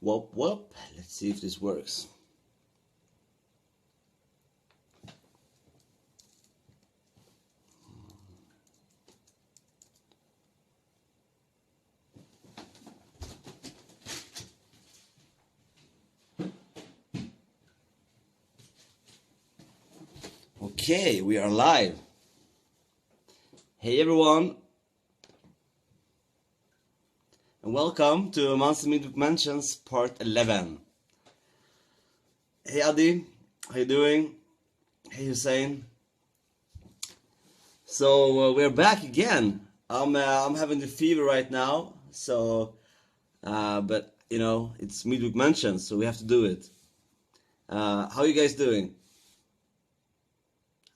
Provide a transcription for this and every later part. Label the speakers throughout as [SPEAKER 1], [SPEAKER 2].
[SPEAKER 1] Whoop whoop. Let's see if this works. Okay, we are live. Hey everyone, and welcome to Manse Mentions Part 11. Hey Adi, how you doing? Hey Hussein. So we're back again. I'm having the fever right now, so but you know it's midweek mentions, so we have to do it. How you guys doing?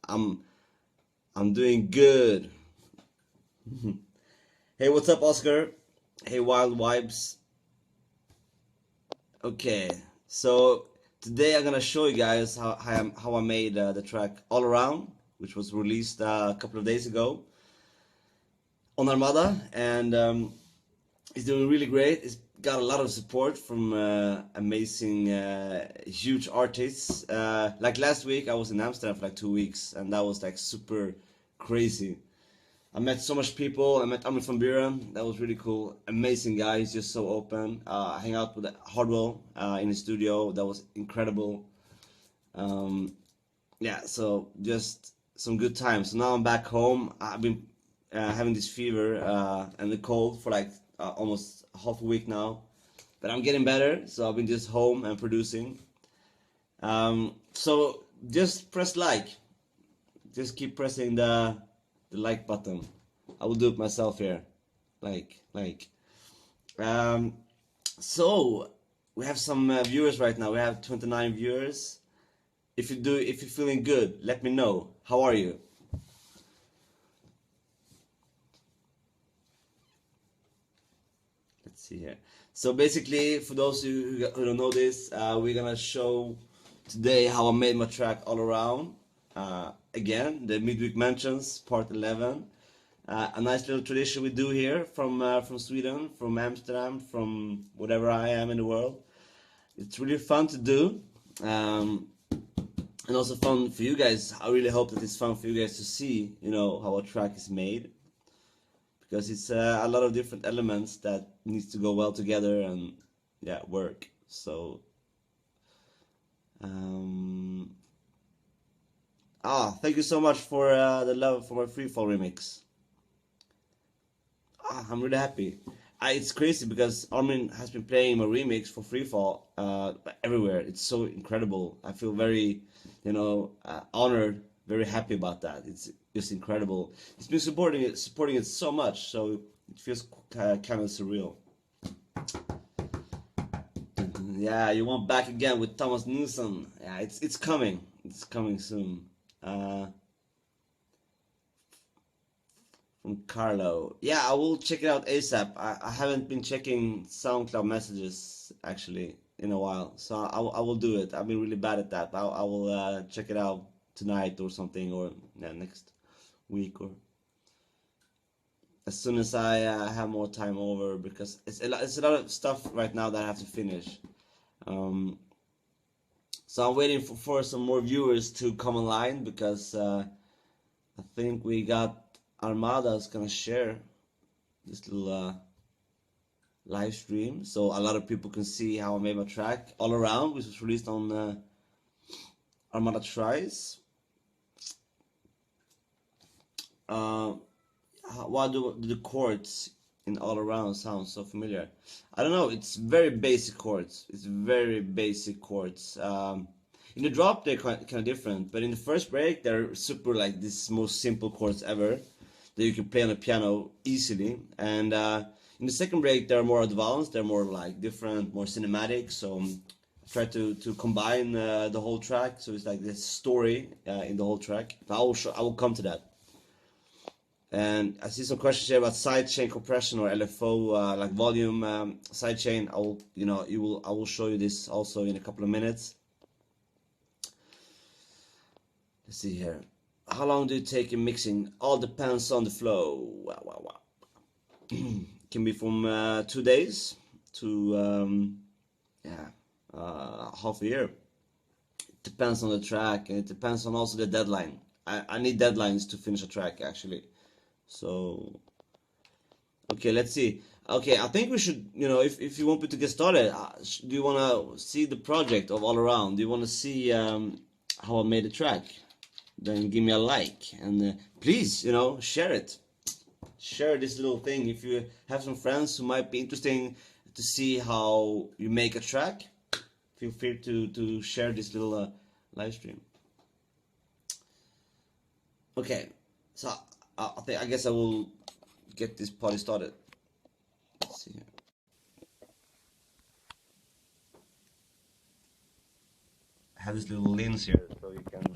[SPEAKER 1] I'm doing good. Hey, what's up, Oscar? Hey, Wild Vibes. Okay, so today I'm gonna show you guys how I made the track All Around, which was released a couple of days ago on Armada, and it's doing really great. It's got a lot of support from amazing, huge artists. Like last week, I was in Amsterdam for like 2 weeks, and that was like super crazy. I met so much people. I met Armin van Buren. That was really cool. Amazing guy. He's just so open. I hang out with Hardwell in his studio. That was incredible. Yeah, so just some good times. So now I'm back home. I've been having this fever and the cold for like almost half a week now. But I'm getting better. So I've been just home and producing. So just press like. Just keep pressing the like button. I will do it myself here. Like. So we have some viewers right now. We have 29 viewers. If you're feeling good, let me know. How are you? Let's see here. So basically, for those who don't know this, we're gonna show today how I made my track All Around. Again, the midweek mentions, part 11. A nice little tradition we do here from Sweden, from Amsterdam, from whatever I am in the world. It's really fun to do, and also fun for you guys. I really hope that it's fun for you guys to see, you know, how a track is made, because it's a lot of different elements that needs to go well together and yeah, work. So. Thank you so much for the love for my Freefall remix. I'm really happy. It's crazy because Armin has been playing my remix for Freefall everywhere. It's so incredible. I feel very, you know, honored, very happy about that. It's just incredible. He's been supporting it so much, so it feels kind of surreal. Yeah, you want back again with Thomas Newson. Yeah, it's coming. It's coming soon. From Carlo. Yeah, I will check it out ASAP. I haven't been checking SoundCloud messages actually in a while, so I will do it. I've been really bad at that. I will check it out tonight or something, or yeah, next week, or as soon as I have more time over, because it's a lot of stuff right now that I have to finish. So I'm waiting for some more viewers to come online, because I think we got Armada's gonna share this little live stream, so a lot of people can see how I made my track All Around, which was released on Armada Tries. Why do the chords in All Around sound so familiar? I don't know, it's very basic chords. It's very basic chords. In the drop they're kind of different, but in the first break they're super like this most simple chords ever that you can play on a piano easily. And in the second break they're more advanced, they're more like different, more cinematic. So I try to combine the whole track, so it's like this story in the whole track. I will come to that. And I see some questions here about sidechain compression or LFO, like volume sidechain. I will show you this also in a couple of minutes. Let's see here. How long do you take in mixing? All depends on the flow. Wow. Can be from 2 days to yeah, half a year. Depends on the track, and it depends on also the deadline. I need deadlines to finish a track actually. So okay, let's see. Okay, I think we should, if you want me to get started, do you want to see the project of All Around? Do you want to see how I made the track? Then give me a like and please, share it. Share this little thing. If you have some friends who might be interesting to see how you make a track, feel free to share this little live stream. Okay, so I guess I will get this party started. Let's see here. I have this little lens here so you can see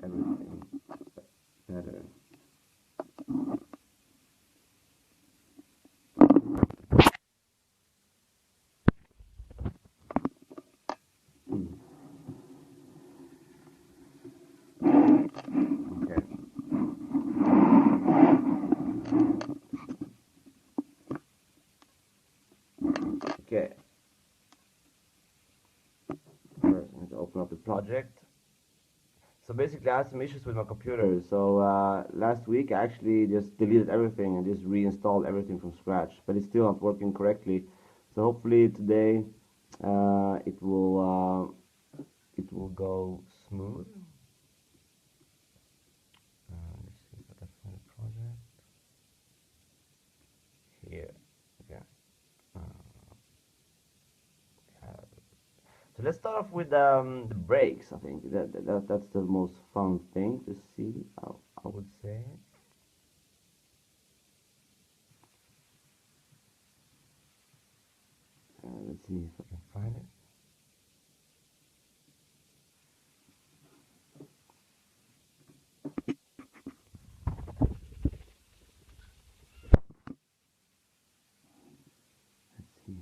[SPEAKER 1] everything better. Okay. Okay. First, I need to open up the project. So basically, I had some issues with my computer. So last week, I actually just deleted everything and just reinstalled everything from scratch. But it's still not working correctly. So hopefully today it will go smooth. Let's see if I can find the project here. Okay. So let's start off with the breaks. I think that's the most fun thing to see. I would say. Let's see if I can find it. Let's see.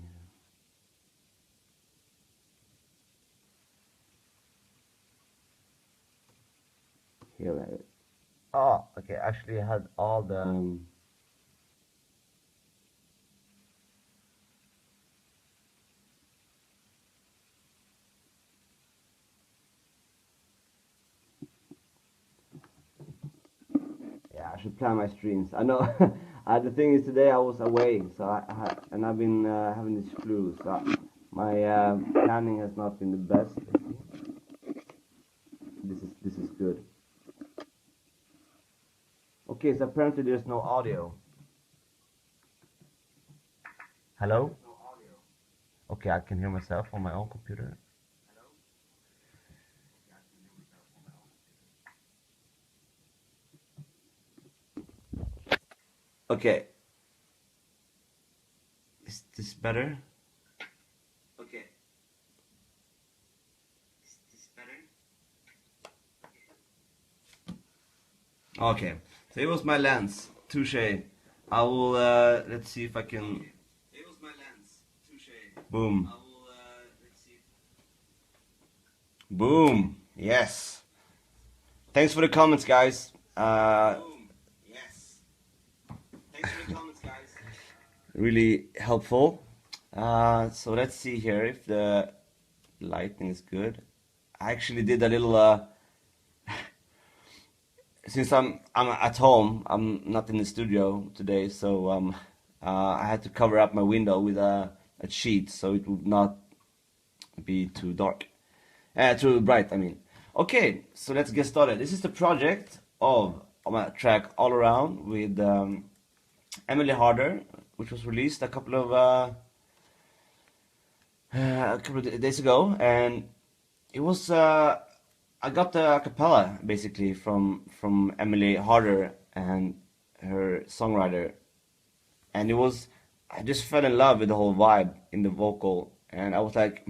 [SPEAKER 1] Here I have it. Oh, okay. Actually, I had all the. Yeah, I should plan my streams. I know. The thing is, today I was away, so and I've been having this flu, so my planning has not been the best. This is good. Okay, so apparently there's no audio. Hello? Okay, I can hear myself on my own computer. Okay. Is this better? Okay. Is this better? Okay. So it was my lens. Touche. I will let's see if I can. It was my lens. Touche. Boom. I will let's see. Boom. Yes. Thanks for the comments, guys. Boom. Yes. Thanks for the comments, guys. Really helpful. So let's see here if the lighting is good. I actually did a little since I'm at home, I'm not in the studio today, so I had to cover up my window with a sheet so it would not be too dark, too bright. I mean. Okay, so let's get started. This is the project of my track All Around with Emily Harder, which was released a couple of days ago, and it was I got the a cappella basically from Emily Harder and her songwriter, and I just fell in love with the whole vibe in the vocal, and I was like,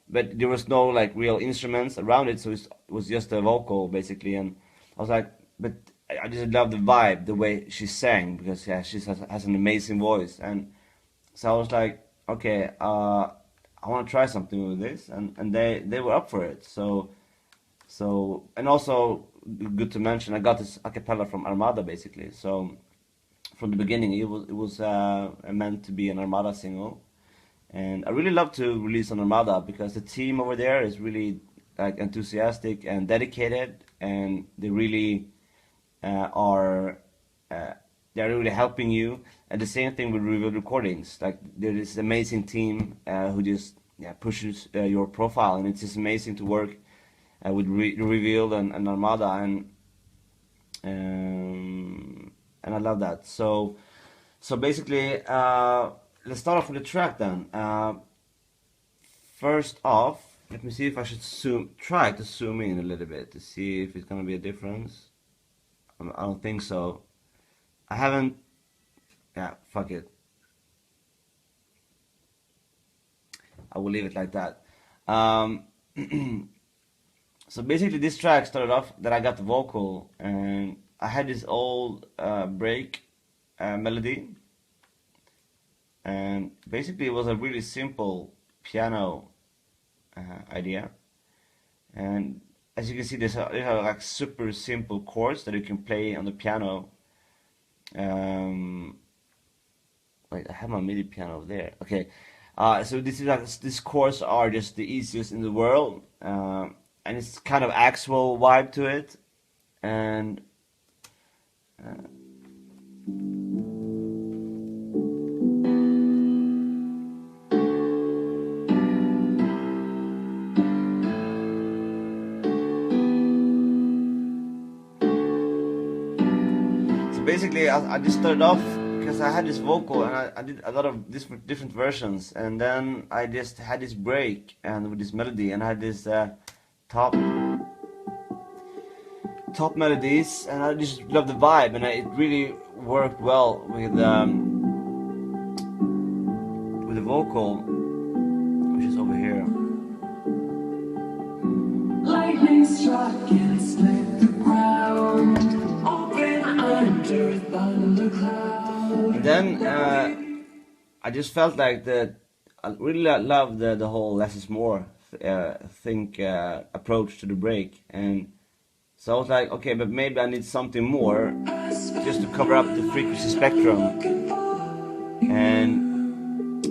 [SPEAKER 1] but there was no like real instruments around it, so it was just a vocal basically, and I was like, but I just love the vibe, the way she sang, because yeah, she has an amazing voice, and so I was like, okay, I want to try something with this, and they were up for it, so and also good to mention, I got this a cappella from Armada basically, so from the beginning it was meant to be an Armada single. And I really love to release on Armada because the team over there is really like enthusiastic and dedicated, and they really are they're really helping you. And the same thing with Revealed Recordings. Like there is an amazing team who just pushes your profile, and it's just amazing to work with Revealed and Armada, and I love that. So basically, let's start off with the track then. First off, let me see if I should try to zoom in a little bit to see if it's gonna be a difference. I don't think so. I haven't. Yeah, fuck it. I will leave it like that. So basically, this track started off that I got the vocal, and I had this old break melody, and basically it was a really simple piano idea. And as you can see, these are like super simple chords that you can play on the piano. Wait, I have my MIDI piano there. Okay, so these chords are just the easiest in the world, and it's kind of actual vibe to it, and basically, I just started off because I had this vocal and I did a lot of different versions, and then I just had this break and with this melody, and I had this top melodies, and I just loved the vibe, and it really worked well with the vocal, which is over here. Lightning struck and split the ground. And then I just felt like that I really loved the whole less is more approach to the break, and so I was like, okay, but maybe I need something more just to cover up the frequency spectrum, and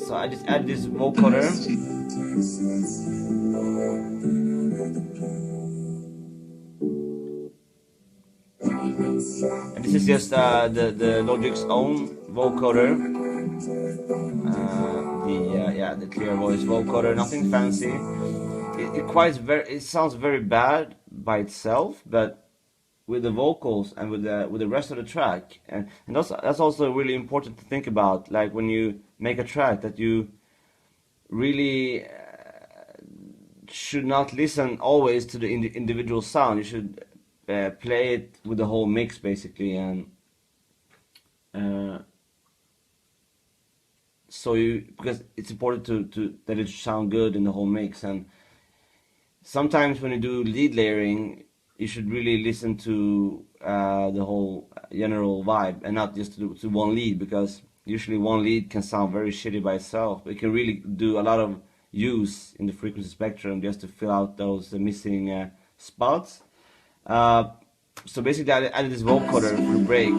[SPEAKER 1] so I just add this vocoder. And this is just the Logic's own vocoder, the clear voice vocoder, nothing fancy. It sounds very bad by itself, but with the vocals and with the rest of the track, and that's also really important to think about. Like when you make a track, that you really should not listen always to the individual sound. You should play it with the whole mix basically, and because it's important to that it sound good in the whole mix. And sometimes when you do lead layering, you should really listen to the whole general vibe and not just to one lead, because usually one lead can sound very shitty by itself, but it can really do a lot of use in the frequency spectrum just to fill out those missing spots. So basically I added this vocoder for the break.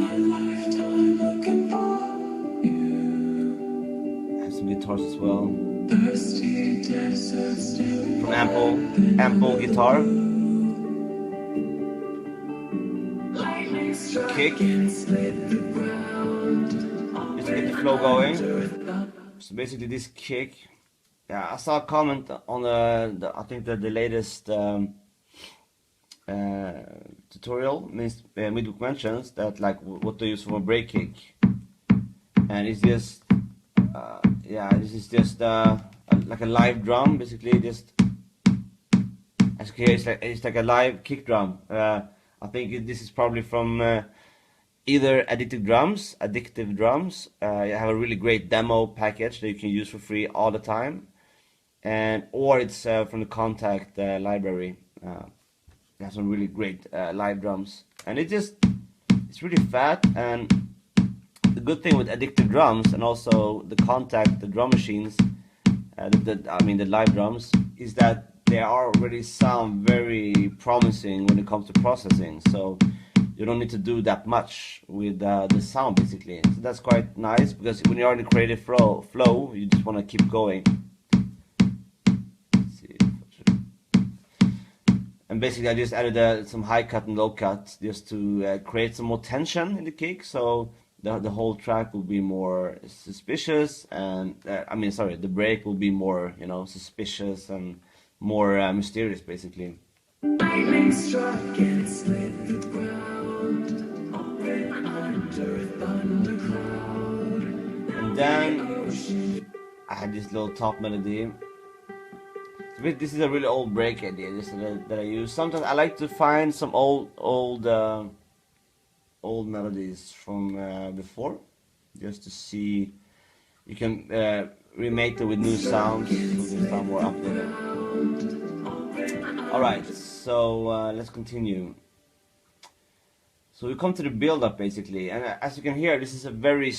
[SPEAKER 1] I have some guitars as well. From Ample Guitar. Kick. Just to get the flow going. So basically this kick. Yeah, I saw a comment on I think the latest tutorial. Midbook mentions that, like, what to use for a break kick, and it's just this is just like a live drum basically. Just as you can hear, it's like a live kick drum. I think this is probably from either Addictive Drums. You have a really great demo package that you can use for free all the time, or it's from the Contact library. It has some really great live drums, and it's really fat. And the good thing with Addictive Drums and also the Contact, the drum machines, the live drums, is that they already sound very promising when it comes to processing. So you don't need to do that much with the sound basically. So that's quite nice, because when you're in the creative flow, you just want to keep going. Let's see. And basically I just added some high cut and low cut just to create some more tension in the kick, so the whole track will be more suspicious, and the break will be more, you know, suspicious and more mysterious basically. Lightning struck and split the ground, open under thundercloud. And then I had this little top melody. This is a really old break idea that I use. Sometimes I like to find some old melodies from before, just to see. You can remake them with new sounds, so they sound more updated. Alright, so let's continue. So we come to the build-up basically, and as you can hear, this is a very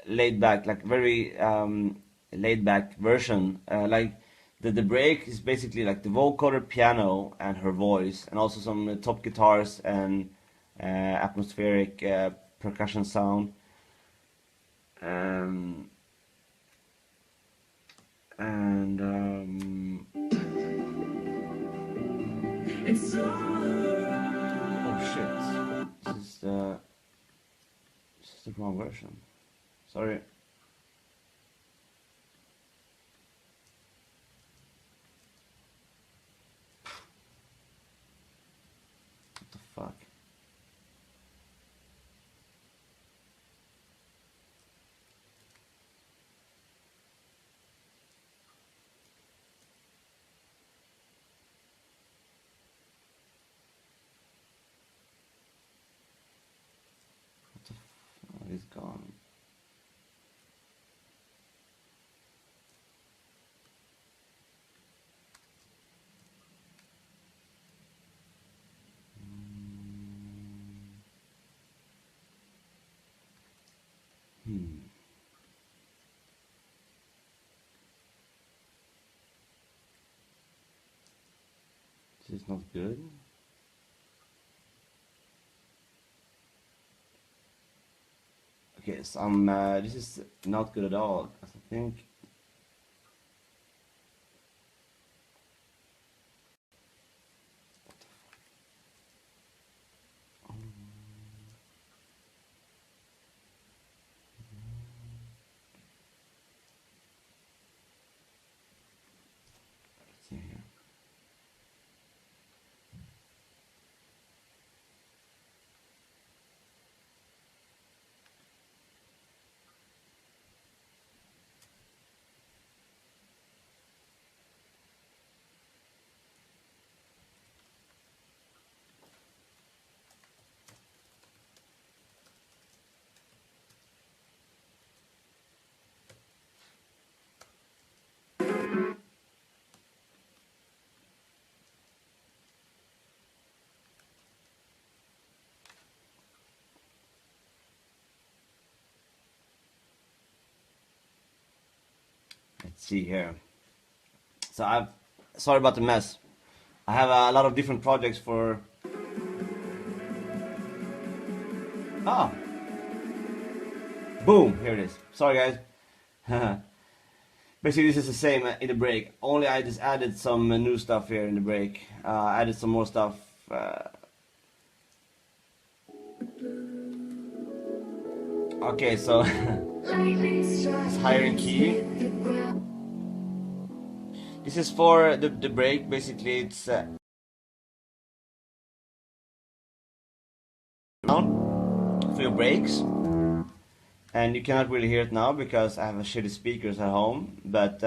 [SPEAKER 1] laid-back, like very laid-back version. Like the break is basically like the vocoder, piano, and her voice, and also some top guitars and atmospheric percussion sound. It's oh shit! This is the wrong version. Sorry. What the fuck? It's gone. This is not good. Okay, so this is not good at all, I think. Let's see here. Let's see here. So sorry about the mess. I have a lot of different projects for. Ah, boom! Here it is. Sorry, guys. Basically, this is the same in the break. Only I just added some new stuff here in the break. Added some more stuff. Okay, so it's higher in key. This is for the break. Basically, it's for your breaks, and you cannot really hear it now because I have a shitty speakers at home. But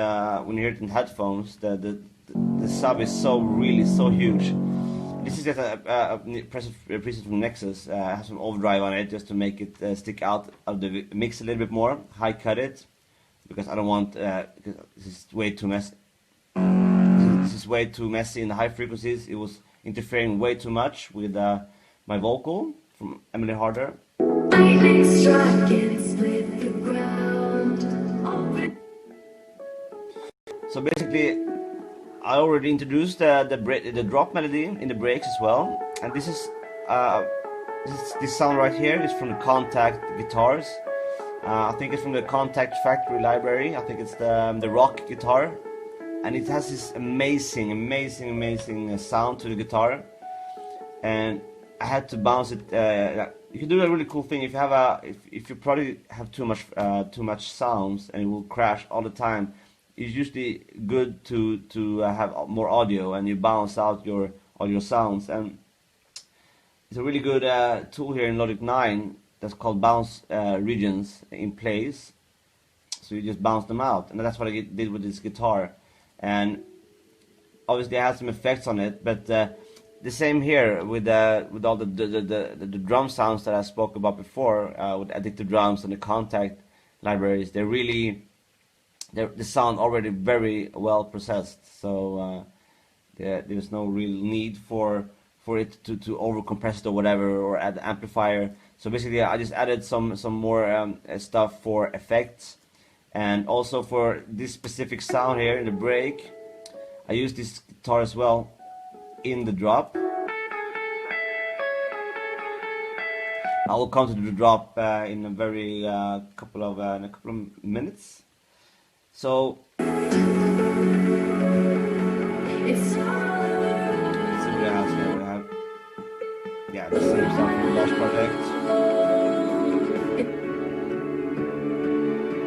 [SPEAKER 1] when you hear it in headphones, the sub is so huge. This is just a preset from Nexus. I have some overdrive on it just to make it stick out of the mix a little bit more. High cut it because I don't want because this is way too messy. This is way too messy in the high frequencies. It was interfering way too much with my vocal from Emily Harder. So basically, I already introduced the drop melody in the breaks as well, and this is this sound right here is from the Contact guitars. I think it's from the Contact factory library. I think it's the rock guitar, and it has this amazing sound to the guitar. And I had to bounce it. You can do a really cool thing if you have if you probably have too much sounds and it will crash all the time. It's usually good to have more audio, and you bounce out all your sounds. And it's a really good tool here in Logic 9 that's called bounce regions in place. So you just bounce them out, and that's what I did with this guitar. And obviously I had some effects on it, but the same here with all the drum sounds that I spoke about before, with addictive drums and the Contact libraries. They sound already very well processed, so there's no real need for it to over compress it or whatever, or add amplifier. So basically I just added some more stuff for effects, and also for this specific sound here in the break I use this guitar as well in the drop. I will come to the drop in a very couple of minutes. So yeah, the same stuff from the Lost project.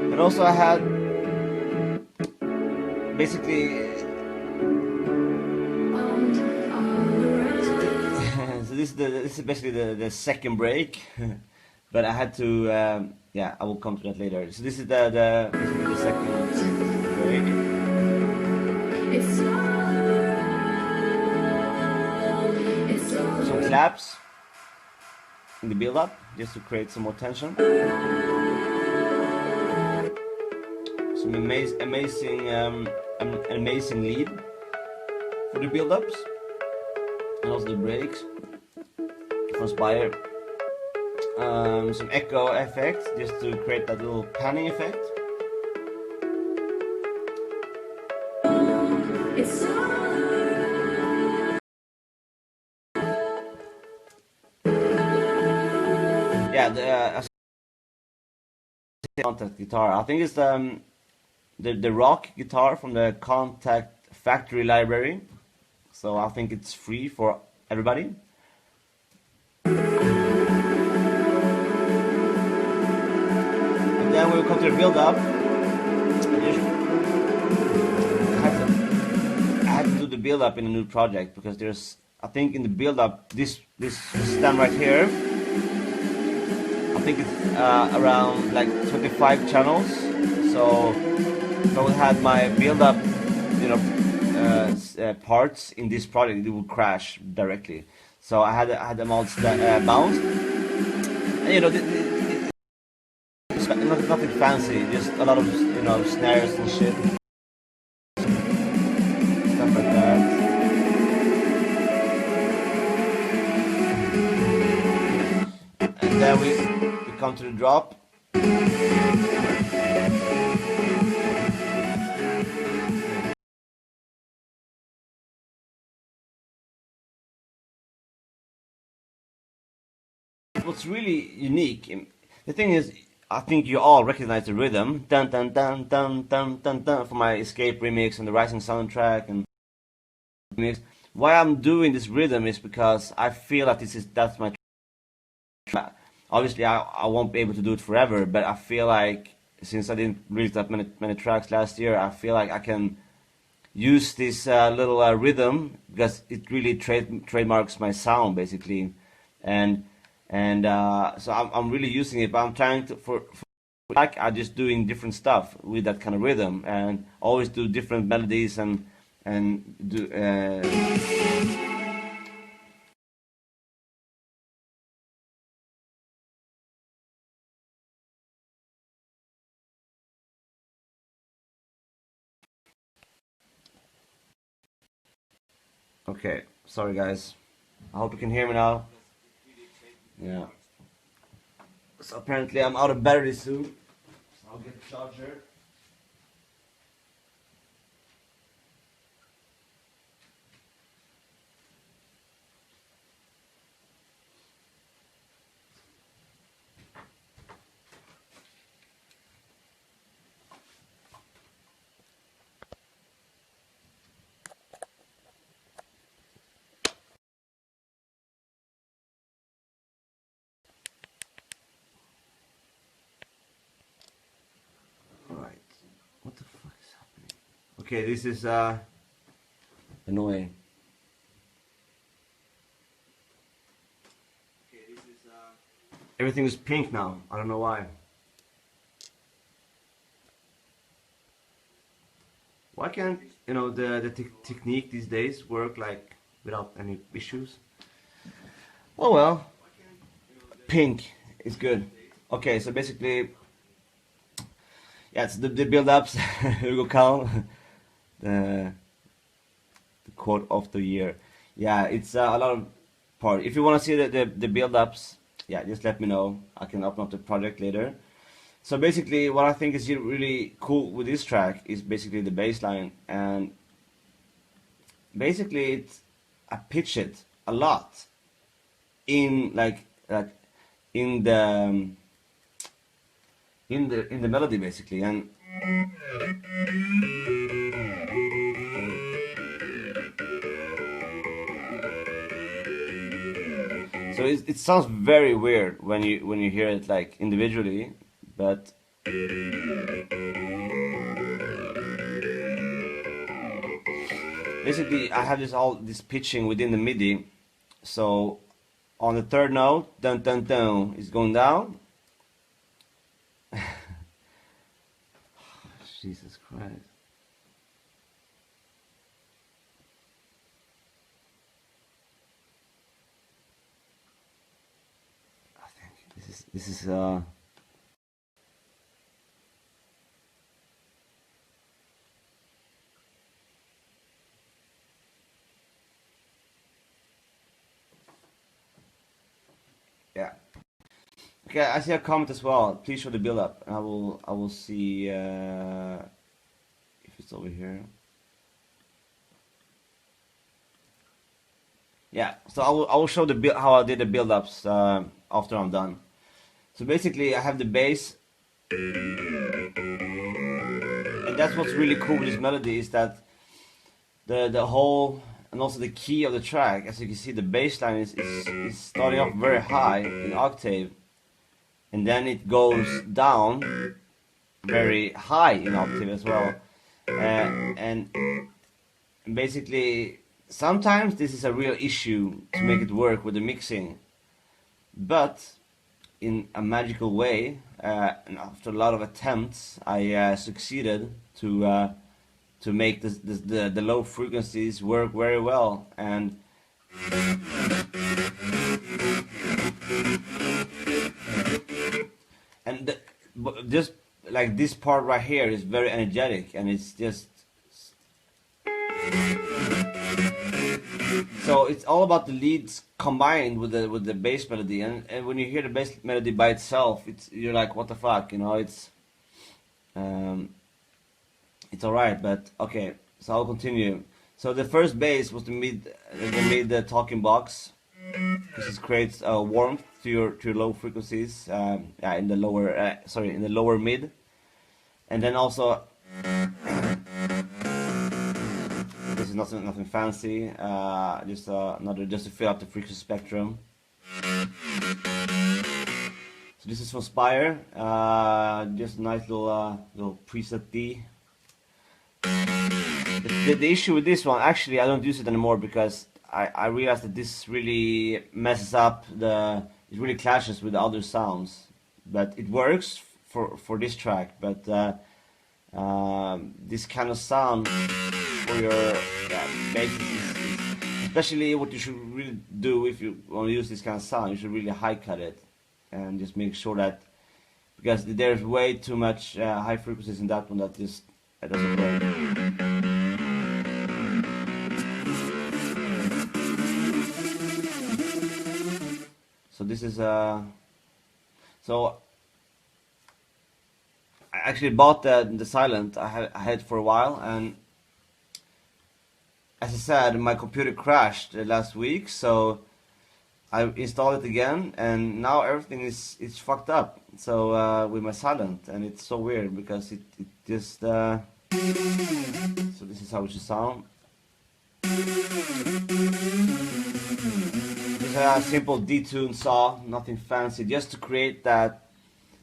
[SPEAKER 1] But also I had basically so this is basically the second break, but I had to yeah, I will come to that later. So this is basically the second break. Some claps in the build up just to create some more tension. Some amazing lead for the build ups, and also the breaks from Spire. Some echo effects just to create that little panning effect. Yeah, the Contact guitar. I think it's the rock guitar from the Contact factory library. So I think it's free for everybody. And then we'll come to the build up. I had to do the build up in a new project because there's, I think in the build up, this stem right here, I think it's around like 25 channels. So if I would have my build up, you know, parts in this project, it would crash directly. So I had them all bounced. And, you know, nothing fancy, just a lot of, you know, snares and shit, stuff like that. And then we come to the drop. What's really unique, the thing is, I think you all recognize the rhythm, dun dun dun dun dun dun dun, for my Escape remix and the Rising soundtrack and remix. Why I'm doing this rhythm is because I feel that that's my track. Obviously I won't be able to do it forever, but I feel like since I didn't release that many tracks last year, I feel like I can use this little rhythm because it really trademarks my sound basically, and so I'm really using it, but I'm trying to for like I'm just doing different stuff with that kind of rhythm, and always do different melodies and do okay, sorry guys, I hope you can hear me now. Yeah, so apparently I'm out of battery soon, so I'll get the charger. Okay, this is annoying. Everything is pink now. I don't know why. Why can't the technique these days work like without any issues? Oh well, pink is good. Okay, so basically, yeah, it's the build-ups. Hugo Cal, the quote of the year. Yeah, it's a lot of part. If you want to see the build-ups, yeah, just let me know. I can open up the project later. So basically, what I think is really cool with this track is basically the bass line, and basically I pitch it a lot in like in the in the melody basically, and so it sounds very weird when you hear it like individually, but basically I have this pitching within the MIDI. So on the third note, dun dun dun, is going down. Jesus Christ. I think this is yeah. Okay, I see a comment as well. Please show the build up, and I will see if it's over here. Yeah, so I will show the build how I did the build ups after I'm done. So basically, I have the bass, and that's what's really cool with this melody is that the whole and also the key of the track. As you can see, the bass line is starting off very high in octave, and then it goes down very high in octave as well, and basically sometimes this is a real issue to make it work with the mixing, but in a magical way, and after a lot of attempts, I succeeded to make the low frequencies work very well, and just like this part right here is very energetic, and it's just so it's all about the leads combined with the bass melody, and when you hear the bass melody by itself, you're like, what the fuck, it's alright, but okay, so I'll continue. So the first bass was the mid talking box, because it creates warmth to your low frequencies, yeah, in the lower mid, and then also this is nothing fancy, just to fill up the frequency spectrum. So this is from Spire, just a nice little preset D. The issue with this one, actually, I don't use it anymore because I realized that this really messes up it really clashes with the other sounds, but it works for this track. But this kind of sound for your basically, especially what you should really do if you want to use this kind of sound, you should really high cut it and just make sure that, because there's way too much high frequencies in that one that just doesn't work. So this is so I actually bought the Silent. I had it for a while, and as I said, my computer crashed last week, so I installed it again, and now everything is fucked up. So with my Silent, and it's so weird because it just so this is how it should sound. Just a simple detune saw, nothing fancy, just to create that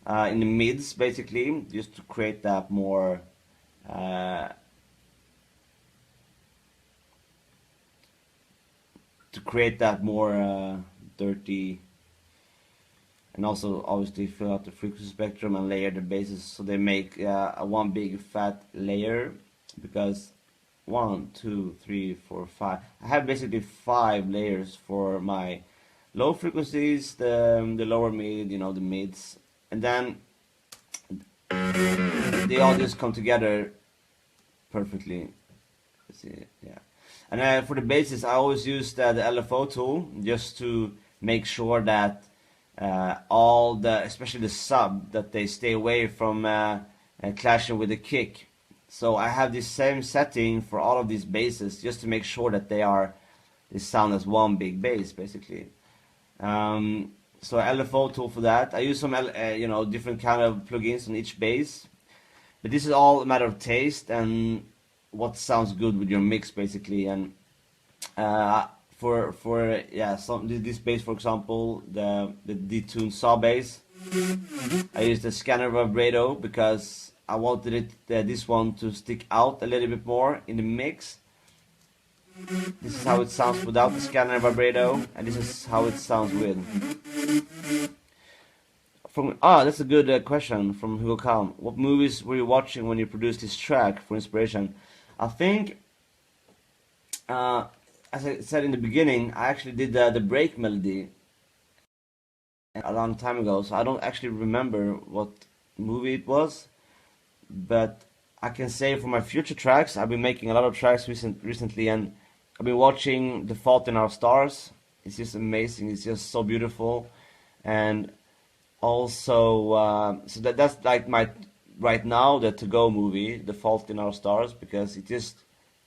[SPEAKER 1] in the mids, basically, just to create that more to create that more dirty, and also obviously fill out the frequency spectrum and layer the bases, so they make a one big fat layer, because 1, 2, 3, 4, 5. I have basically 5 layers for my low frequencies, the lower mid, the mids, and then they all just come together perfectly. Let's see, yeah. And for the basses, I always use the LFO tool just to make sure that all especially the sub, that they stay away from clashing with the kick. So I have this same setting for all of these basses just to make sure that they sound as one big bass basically. So LFO tool for that. I use some different kind of plugins on each bass, but this is all a matter of taste and what sounds good with your mix basically. And for this bass, for example, the detuned saw bass, I used the scanner vibrato because I wanted this one to stick out a little bit more in the mix. This is how it sounds without the scanner vibrato, and this is how it sounds with. That's a good question from Hugo Kalm. What movies were you watching when you produced this track for inspiration? I think, as I said in the beginning, I actually did the break melody a long time ago, so I don't actually remember what movie it was. But I can say for my future tracks, I've been making a lot of tracks recently, and I've been watching The Fault in Our Stars. It's just amazing. It's just so beautiful, and also so that's like my right now the to-go movie, The Fault in Our Stars, because it's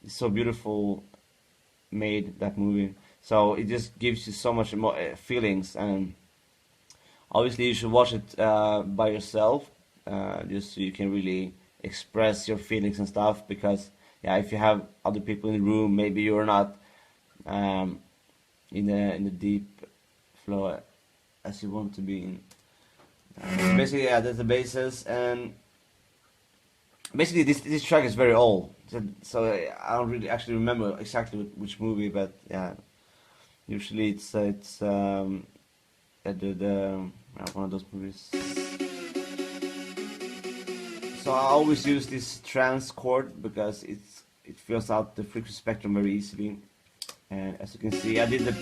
[SPEAKER 1] so beautiful made, that movie. So it just gives you so much more feelings, and obviously you should watch it by yourself, just so you can really express your feelings and stuff, because if you have other people in the room, maybe you're not in the deep flow as you want to be in. Basically, that's the basis, and basically this track is very old, so I don't really actually remember exactly which movie, but usually it's one of those movies. So I always use this trans chord because it fills out the frequency spectrum very easily, and as you can see, I did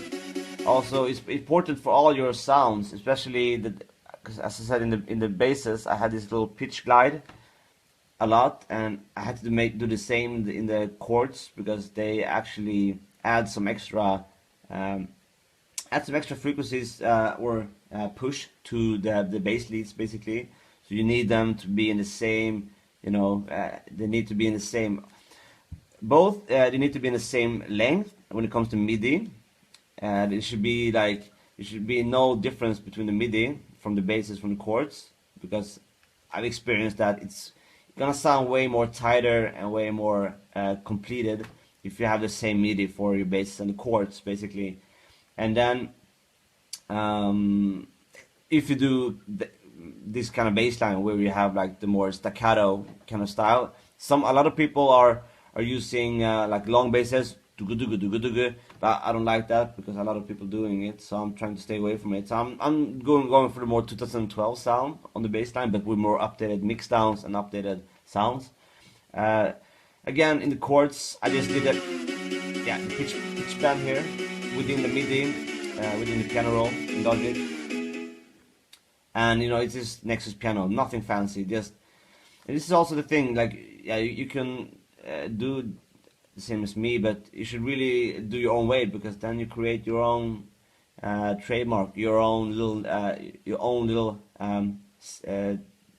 [SPEAKER 1] also it's important for all your sounds, especially because as I said in the basses, I had this little pitch glide a lot, and I had to do the same in the chords, because they actually add some extra frequencies or push to the bass leads basically. So you need them to be in the same, they need to be in the same, both they need to be in the same length when it comes to MIDI. There should be no difference between the MIDI from the basses from the chords, because I've experienced that it's gonna sound way more tighter and way more completed if you have the same MIDI for your basses and the chords basically. And then if you do this kind of bass line where you have like the more staccato kind of style, a lot of people are using like long basses, but I don't like that because a lot of people doing it, so I'm trying to stay away from it. So I'm going for the more 2012 sound on the bass line, but with more updated mix downs and updated sounds. Again, in the chords, I just did the pitch bend here within the MIDI, within the piano roll in Logic. And it's just Nexus piano, nothing fancy. And this is also the thing, like you can do the same as me, but you should really do your own way, because then you create your own trademark, your own little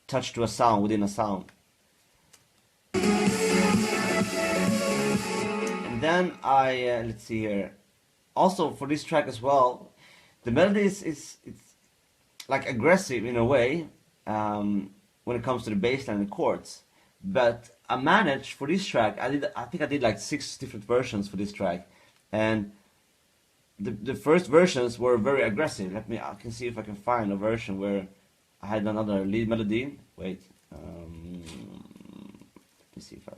[SPEAKER 1] touch to a sound within a sound. And then let's see here. Also for this track as well, the melody it's like aggressive in a way when it comes to the bass line and the chords, but I managed for this track, I think I did like 6 different versions for this track, and the first versions were very aggressive. I can see if I can find a version where I had another lead melody. Wait, let me see if I...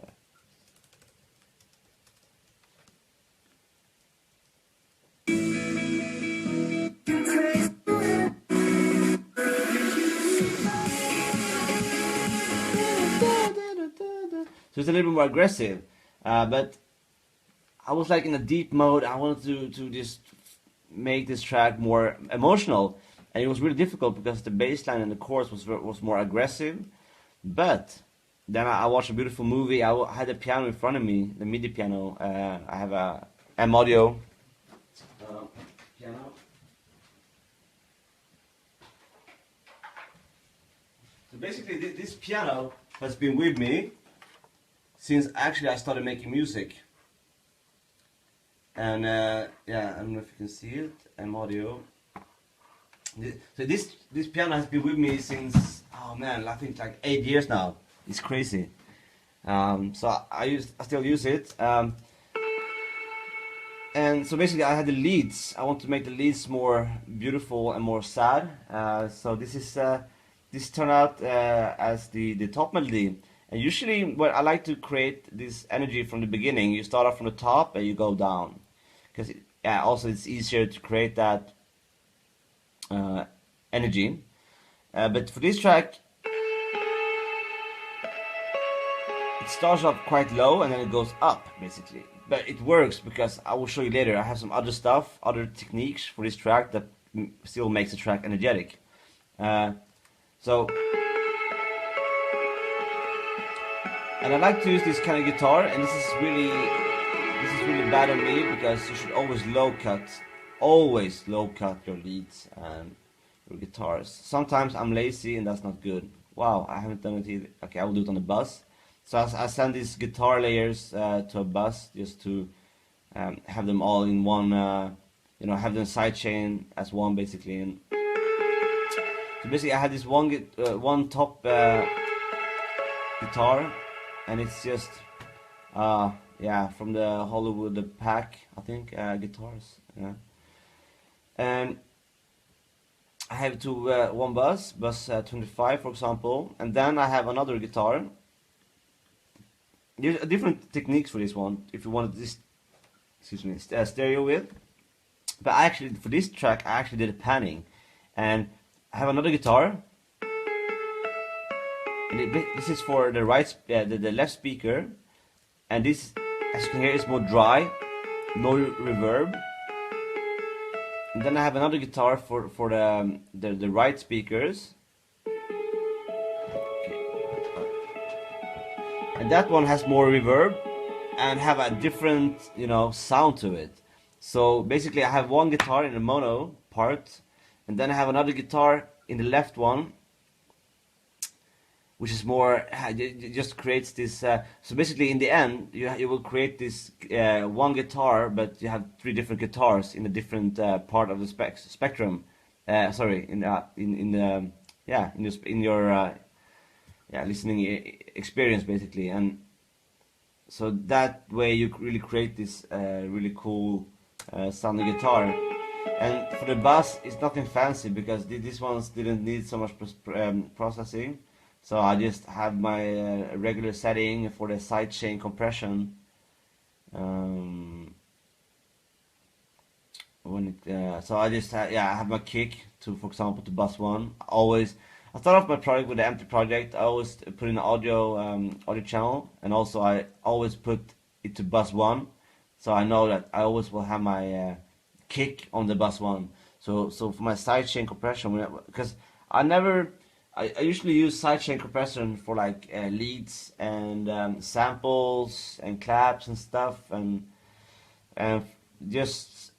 [SPEAKER 1] So it's a little bit more aggressive, but I was like in a deep mode. I wanted to just make this track more emotional, and it was really difficult because the bass line and the chorus was more aggressive. But then I watched a beautiful movie. I had a piano in front of me, the MIDI piano. I have a M Audio piano. So basically, this piano has been with me since actually I started making music. And yeah, I don't know if you can see it. M Audio. So this piano has been with me since, oh man, I think like 8 years now. It's crazy. So I still use it. And so basically I had the leads. I want to make the leads more beautiful and more sad. So this turned out as the top melody. And usually when I like to create this energy from the beginning, you start off from the top and you go down. Because also it's easier to create that energy. But for this track, it starts off quite low and then it goes up basically. But it works because I will show you later. I have some other stuff, other techniques for this track that still makes the track energetic. So, and I like to use this kind of guitar, and this is really bad on me because you should always low cut your leads and your guitars. Sometimes I'm lazy and that's not good. Wow, I haven't done it either. Okay, I will do it on the bus. So I send these guitar layers to a bus just to have them all in one, have them sidechain as one basically. And so basically I had this one top guitar, and it's just from the Hollywood pack, I think, guitars. Yeah. And I have one bus 25 for example, and then I have another guitar. There's different techniques for this one if you want this, stereo with. But actually for this track I actually did a panning, and I have another guitar, and this is for the the left speaker, and this, as you can hear, is more dry, no reverb. And then I have another guitar for the right speakers. And that one has more reverb and have a different, sound to it. So basically I have one guitar in the mono part, and then I have another guitar in the left one, which is more, it just creates this, so basically in the end you will create this one guitar, but you have 3 different guitars in a different part of the spectrum. In your listening experience basically. And so that way you really create this really cool sounding guitar. And for the bass it's nothing fancy because these ones didn't need so much processing. So I just have my regular setting for the Sidechain Compression. So I just I have my kick to, for example, to bus 1. I start off my project with an empty project. I always put in an audio channel, and also I always put it to bus 1, so I know that I always will have my kick on the bus 1. So for my Sidechain Compression, because I usually use Sidechain Compression for like leads and samples and claps and stuff, and just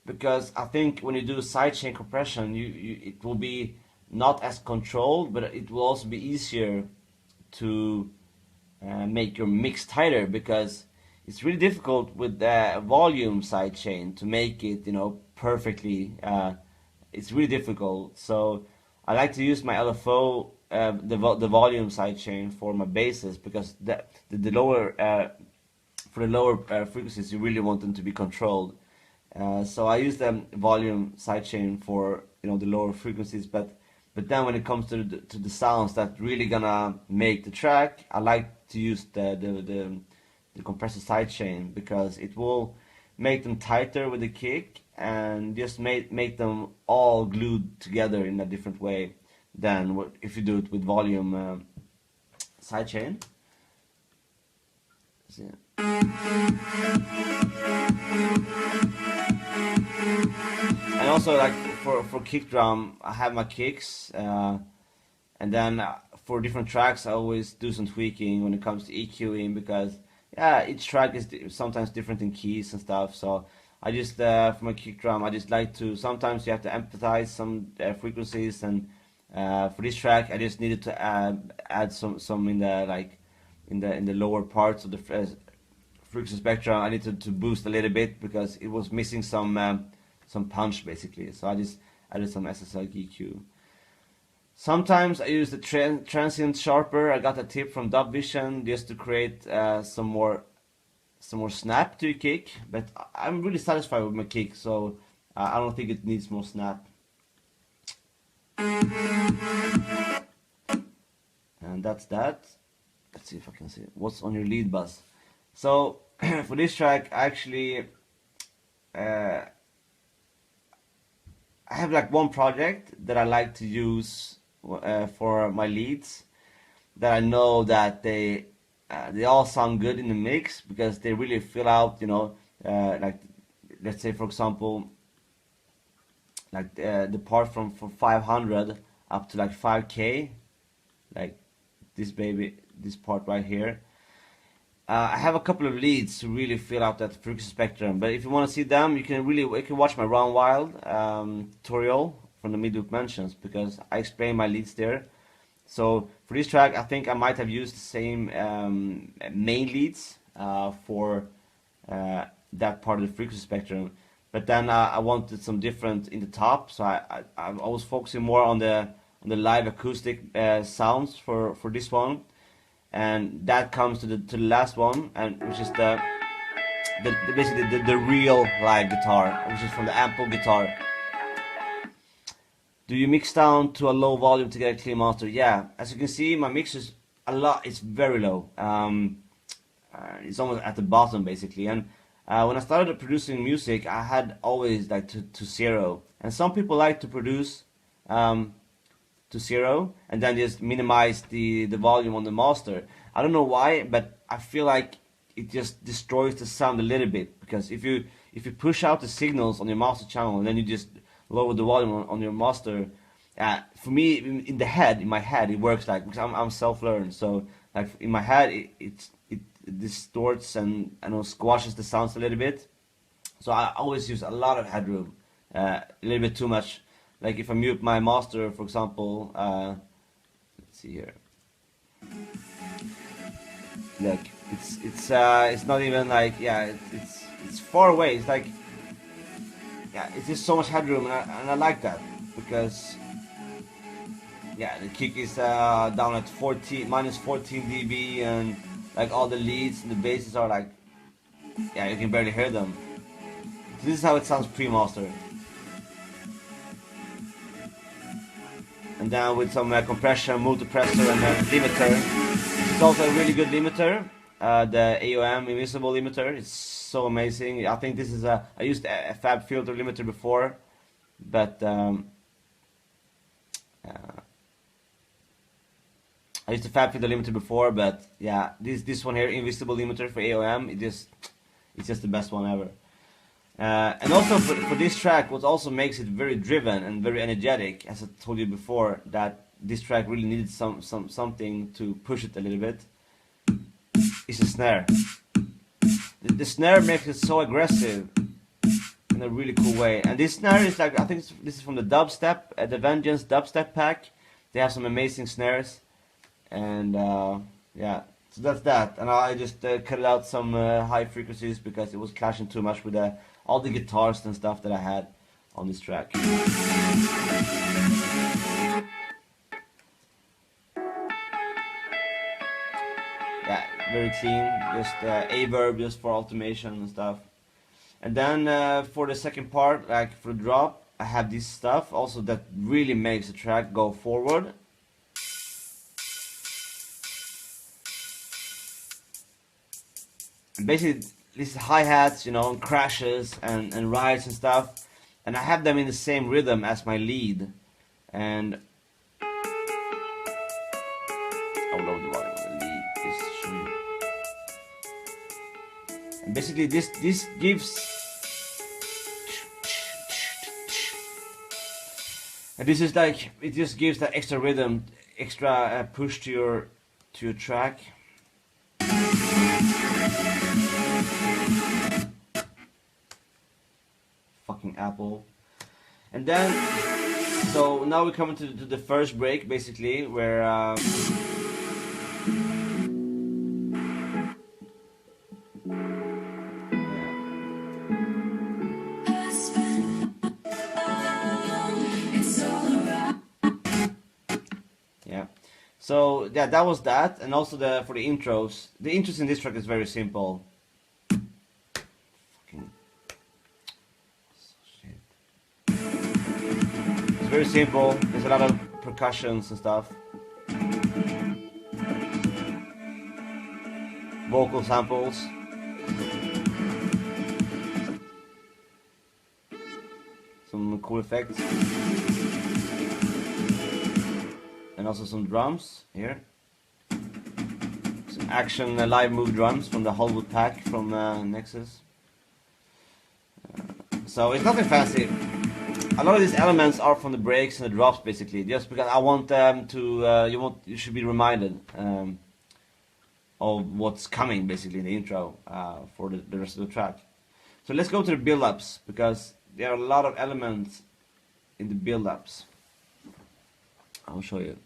[SPEAKER 1] because I think when you do Sidechain Compression, it will be not as controlled, but it will also be easier to make your mix tighter, because it's really difficult with the volume sidechain to make it, perfectly. It's really difficult. So I like to use my LFO, the volume sidechain for my basses, because the lower for the lower frequencies you really want them to be controlled. So I use the volume sidechain for the lower frequencies, but then when it comes to the sounds that really gonna make the track, I like to use the compressor sidechain, because it will make them tighter with the kick and just make them all glued together in a different way than if you do it with volume sidechain. See. And also, like for kick drum, I have my kicks, and then for different tracks, I always do some tweaking when it comes to EQing, because yeah, each track is sometimes different in keys and stuff. So I just for my kick drum, I just like to, sometimes you have to empathize some frequencies, and for this track, I just needed to add some in the like in the lower parts of the frequency spectrum. I needed to boost a little bit because it was missing some punch basically. So I just added some SSL EQ. Sometimes I use the transient sharper. I got a tip from Dub Vision just to create some more snap to your kick, but I'm really satisfied with my kick, so I don't think it needs more snap. And that's that. Let's see if I can see it. What's on your lead bus. So for this track, actually I have like one project that I like to use for my leads, that I know that they all sound good in the mix, because they really fill out, you know, like let's say for example, like the part from 500 up to like 5K, like this part right here. I have a couple of leads to really fill out that frequency spectrum, but if you want to see them, you can watch my Run Wild tutorial from the Mid-Loop Mentions, because I explain my leads there. So for this track, I think I might have used the same main leads for that part of the frequency spectrum, but then I wanted some different in the top, so I was focusing more on the live acoustic sounds for this one, and that comes to the last one, and which is basically the real live guitar, which is from the ample guitar. Do you mix down to a low volume to get a clean master? Yeah, as you can see, my mix is it's very low. It's almost at the bottom basically. And when I started producing music, I had always like to zero. And some people like to produce to zero and then just minimize the volume on the master. I don't know why, but I feel like it just destroys the sound a little bit, because if you push out the signals on your master channel and then you just lower the volume on your master, for me in my head it works, like, because I'm self-learned, so like in my head it distorts and squashes the sounds a little bit. So I always use a lot of headroom, a little bit too much. Like if I mute my master, for example, let's see here. Like it's not even like, yeah, it's far away. It's like, yeah, it's just so much headroom, and I like that, because yeah, the kick is down at minus 14 dB, and like all the leads and the basses are like, yeah, you can barely hear them. So this is how it sounds pre-master. And then with some compression, multipressor, and then limiter. It's also a really good limiter, the AOM Invisible limiter. It's so amazing. I think this is I used a Fab Filter limiter before, but I used a Fab Filter limiter before, but yeah, this one here, Invisible limiter for AOM, it's just the best one ever. And also for this track, what also makes it very driven and very energetic, as I told you before, that this track really needed something to push it a little bit, is the snare. The snare makes it so aggressive in a really cool way. And this snare is like, I think this is from the Dubstep, the Vengeance Dubstep pack. They have some amazing snares, and yeah, so that's that. And I just cut out some high frequencies because it was clashing too much with all the guitars and stuff that I had on this track. Yeah, very clean, just Averb just for automation and stuff. And then for the second part, like for the drop, I have this stuff also that really makes the track go forward. Basically, these hi-hats, you know, and crashes and rides and stuff, and I have them in the same rhythm as my lead, and I'll lower the volume of the lead just to show you. And basically this gives, and this is like, it just gives that extra rhythm, extra push to your track. Fucking Apple. And then, so now we come to the first break, basically, where yeah. So yeah, that was that, and also for the intros. The intros in this track is very simple. Fucking shit. It's very simple. There's a lot of percussions and stuff. Vocal samples. Some cool effects. And also some drums here. Some action live move drums from the Hollywood Pack from Nexus. So it's nothing fancy. A lot of these elements are from the breaks and the drops, basically, just because I want them to. You should be reminded of what's coming, basically, in the intro for the rest of the track. So let's go to the build-ups, because there are a lot of elements in the build-ups. I'll show you.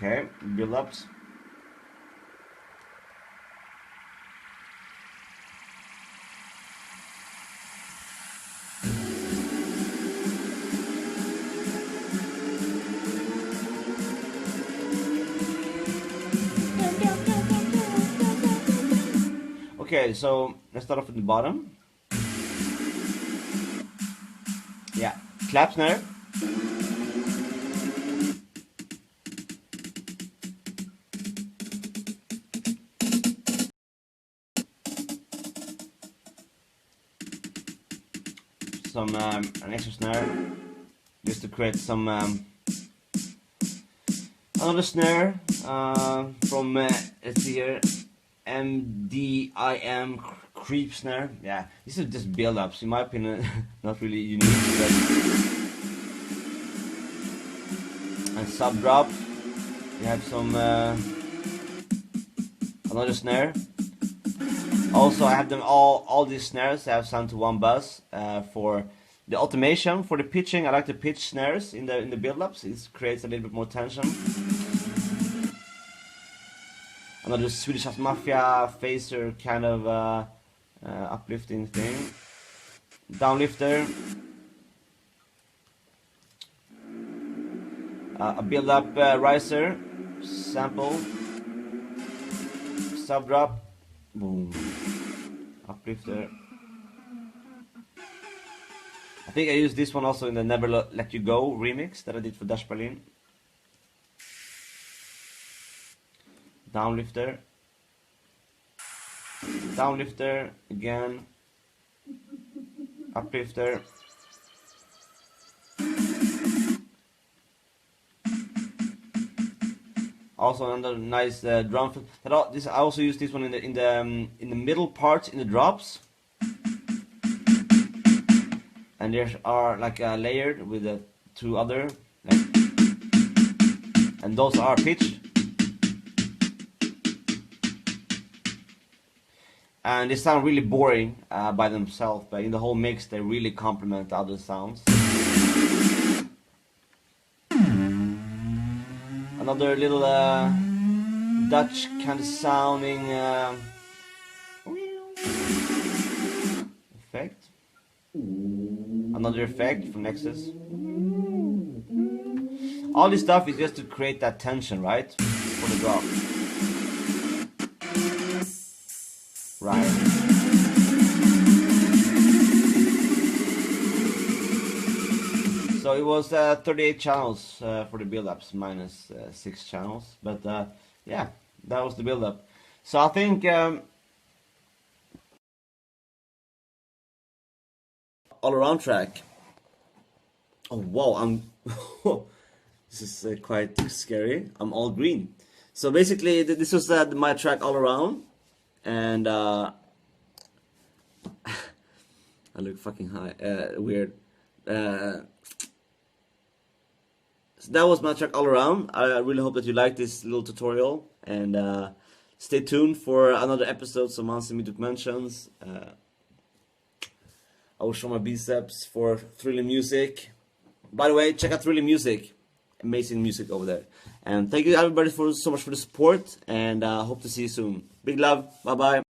[SPEAKER 1] Okay, build-ups. Okay, so let's start off at the bottom. Yeah, clap snare. Some an extra snare, just to create some another snare from let's see here, MDIM creep snare. Yeah, these are just build-ups, in my opinion. Not really unique, but... and sub drop. You have some another snare. Also, I have them all these snares I have sound to one buzz for the automation. For the pitching, I like to pitch snares in the build-ups. It creates a little bit more tension. Another Swedish House Mafia phaser kind of uplifting thing. Downlifter. A build-up riser sample. Sub drop. Boom. Uplifter. I think I used this one also in the Never Let You Go remix that I did for Dash Berlin. Downlifter. Downlifter again. Uplifter. Also another nice drum fill. I also use this one in the middle parts in the drops, and there are like layered with the two other, like, and those are pitched, and they sound really boring by themselves, but in the whole mix they really complement the other sounds. Another little Dutch kind of sounding effect. Another effect from Nexus. All this stuff is just to create that tension, right? For the drop. Right. So it was 38 channels for the build-ups minus 6 channels. But yeah, that was the build-up. So I think all-around track. Oh wow, I'm this is quite scary. I'm all green. So basically, this was my track all around, and I look fucking high, weird. So that was my track all around. I really hope that you liked this little tutorial, and stay tuned for another episode of Manse Music Mentions. I will show my biceps for Thrilling Music. By the way, check out Thrilling Music. Amazing music over there. And thank you everybody for so much for the support, and hope to see you soon. Big love. Bye bye.